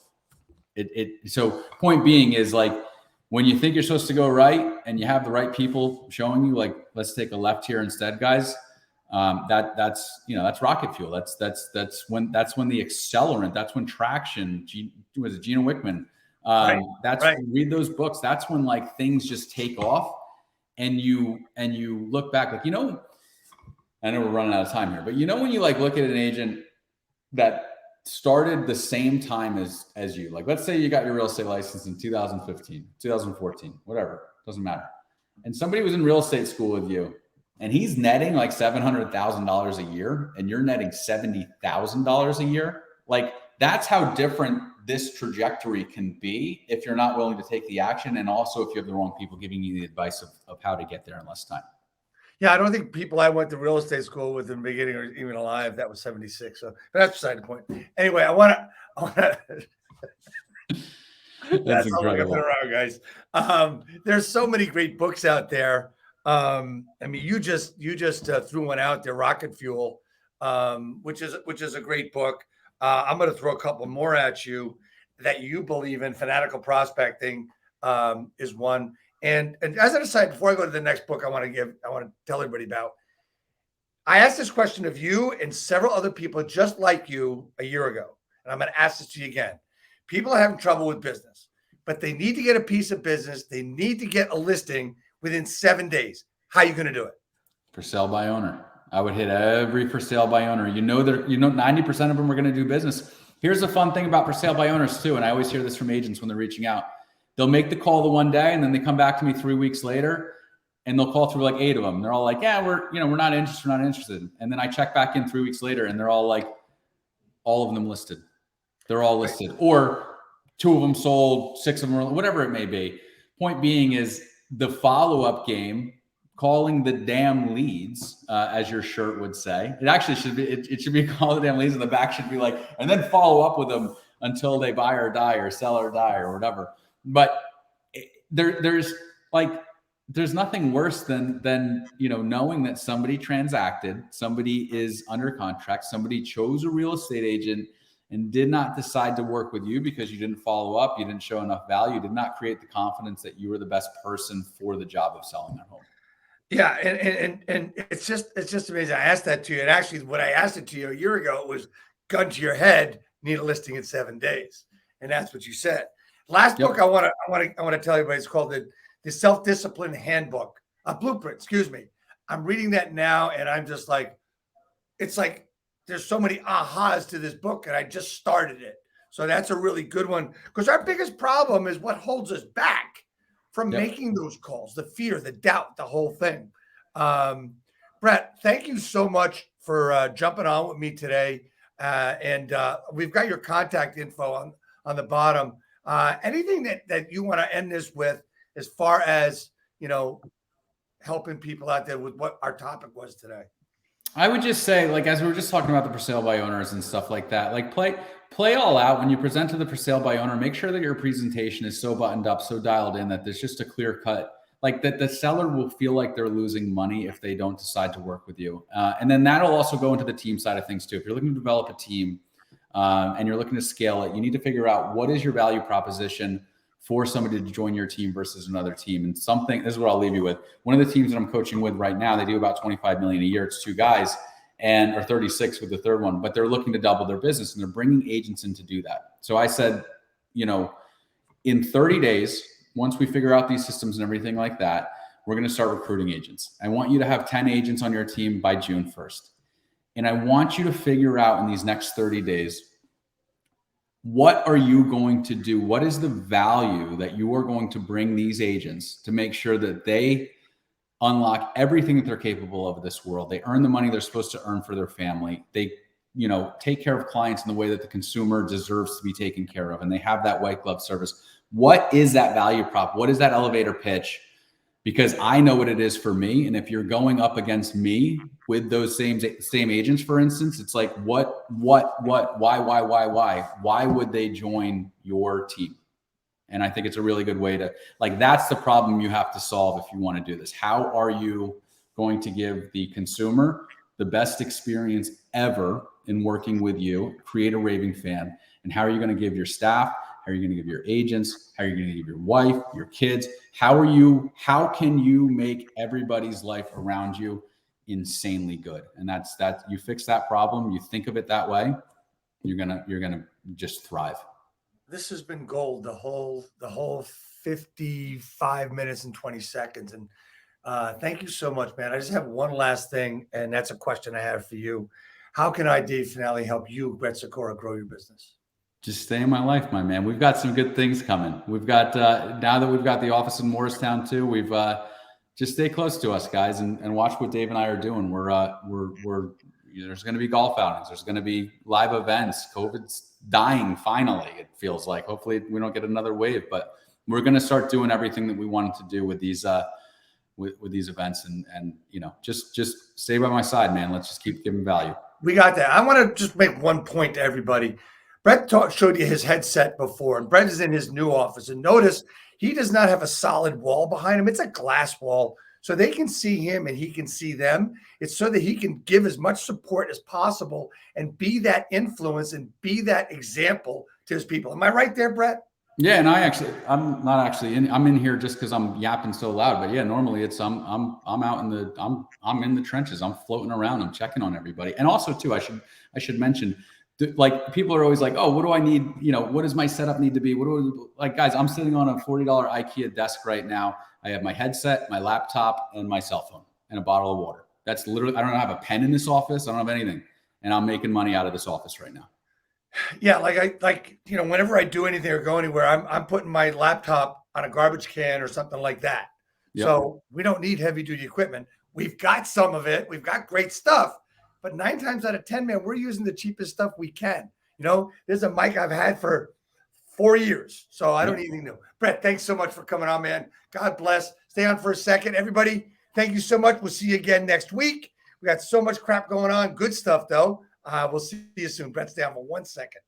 so point being is like, when you think you're supposed to go right and you have the right people showing you like, let's take a left here instead, guys. That's rocket fuel. That's when the accelerant, that's when traction, was it Gina Wickman? Read those books. That's when like things just take off and you look back, like, I know we're running out of time here, but when you like look at an agent that started the same time as you, like, let's say you got your real estate license in 2015, 2014, whatever, doesn't matter. And somebody was in real estate school with you and he's netting like $700,000 a year and you're netting $70,000 a year. Like, that's how different this trajectory can be if you're not willing to take the action. And also if you have the wrong people giving you the advice of how to get there in less time. Yeah, I don't think people I went to real estate school with in the beginning are even alive. That was 76. So that's beside the point. Anyway, I want to. That's incredible. Around, guys. There's so many great books out there. I mean, you just threw one out there, Rocket Fuel, which is a great book. I'm going to throw a couple more at you that you believe in. Fanatical Prospecting is one. And as an aside, before I go to the next book, I want to tell everybody about. I asked this question of you and several other people just like you a year ago, and I'm going to ask this to you again. People are having trouble with business, but they need to get a piece of business. They need to get a listing within 7 days. How are you going to do it? For sale by owner. I would hit every for sale by owner. 90% of them are going to do business. Here's the fun thing about for sale by owners too, and I always hear this from agents when they're reaching out. They'll make the call the one day and then they come back to me 3 weeks later and they'll call through like 8 of them. They're all like, yeah, we're not interested. And then I check back in 3 weeks later and they're all like, all of them listed. They're all listed, or 2 of them sold, 6 of them, whatever it may be. Point being is the follow-up game, calling the damn leads, as your shirt would say. It actually should be, it should be call the damn leads, and the back should be like, and then follow up with them until they buy or die or sell or die or whatever. But there's nothing worse than knowing that somebody transacted, somebody is under contract, somebody chose a real estate agent and did not decide to work with you because you didn't follow up, you didn't show enough value, did not create the confidence that you were the best person for the job of selling their home. Yeah, and it's just amazing. I asked that to you, and actually, when I asked it to you a year ago, it was gun to your head. Need a listing in 7 days, and that's what you said. Last book I want to tell everybody, it's called the Self-Discipline Handbook, a blueprint. Excuse me. I'm reading that now, and I'm just like, it's like there's so many ahas to this book, and I just started it. So that's a really good one, because our biggest problem is what holds us back from making those calls, the fear, the doubt, the whole thing. Brett, thank you so much for jumping on with me today. And we've got your contact info on the bottom. Anything that you want to end this with as far as, helping people out there with what our topic was today? I would just say, like, as we were just talking about the for sale by owners and stuff like that, like play all out. When you present to the for sale by owner, make sure that your presentation is so buttoned up, so dialed in that there's just a clear cut, like that the seller will feel like they're losing money if they don't decide to work with you. And then that'll also go into the team side of things too. If you're looking to develop a team and you're looking to scale it, you need to figure out what is your value proposition for somebody to join your team versus another team. And this is what I'll leave you with. One of the teams that I'm coaching with right now, they do about 25 million a year. It's 2 guys or 36 with the third one, but they're looking to double their business and they're bringing agents in to do that. So I said, in 30 days, once we figure out these systems and everything like that, we're going to start recruiting agents. I want you to have 10 agents on your team by June 1st. And I want you to figure out in these next 30 days, what are you going to do? What is the value that you are going to bring these agents to make sure that they unlock everything that they're capable of in this world? They earn the money they're supposed to earn for their family. They take care of clients in the way that the consumer deserves to be taken care of, and they have that white glove service. What is that value prop? What is that elevator pitch? Because I know what it is for me. And if you're going up against me with those same agents, for instance, it's like, why would they join your team? And I think it's a really good way to, like, that's the problem you have to solve if you want to do this. How are you going to give the consumer the best experience ever in working with you, create a raving fan? And how are you going to give your staff? How are you going to give your agents? How are you going to give your wife, your kids? How can you make everybody's life around you insanely good? And that's you fix that problem. You think of it that way, you're going to just thrive. This has been gold, the whole 55 minutes and 20 seconds. And thank you so much, man. I just have one last thing, and that's a question I have for you. How can I, Dave Finale, help you, Brett Sikora, grow your business? Just stay in my life, my man. We've got some good things coming. We've got, now that we've got the office in Morristown too, we've just stay close to us, guys, and watch what Dave and I are doing. There's going to be golf outings. There's going to be live events. COVID's dying finally, it feels like. Hopefully we don't get another wave, but we're going to start doing everything that we wanted to do with these with these events, and just stay by my side, man. Let's just keep giving value. We got that. I want to just make one point to everybody. Brett showed you his headset before, and Brett is in his new office. And notice he does not have a solid wall behind him. It's a glass wall, so they can see him and he can see them. It's so that he can give as much support as possible and be that influence and be that example to his people. Am I right there, Brett? Yeah, and I'm not actually in. I'm in here just because I'm yapping so loud. But yeah, normally it's I'm out in the I'm in the trenches. I'm floating around. I'm checking on everybody. And also too, I should mention, like, people are always like, oh, what do I need? What does my setup need to be? Guys, I'm sitting on a $40 IKEA desk right now. I have my headset, my laptop, and my cell phone, and a bottle of water. That's literally, I don't have a pen in this office. I don't have anything. And I'm making money out of this office right now. Yeah. Whenever I do anything or go anywhere, I'm putting my laptop on a garbage can or something like that. Yep. So we don't need heavy duty equipment. We've got some of it. We've got great stuff. But 9 times out of 10, man, we're using the cheapest stuff we can. There's a mic I've had for 4 years, so I don't need anything new. Brett, thanks so much for coming on, man. God bless. Stay on for a second. Everybody, thank you so much. We'll see you again next week. We got so much crap going on. Good stuff, though. We'll see you soon. Brett, stay on for 1 second.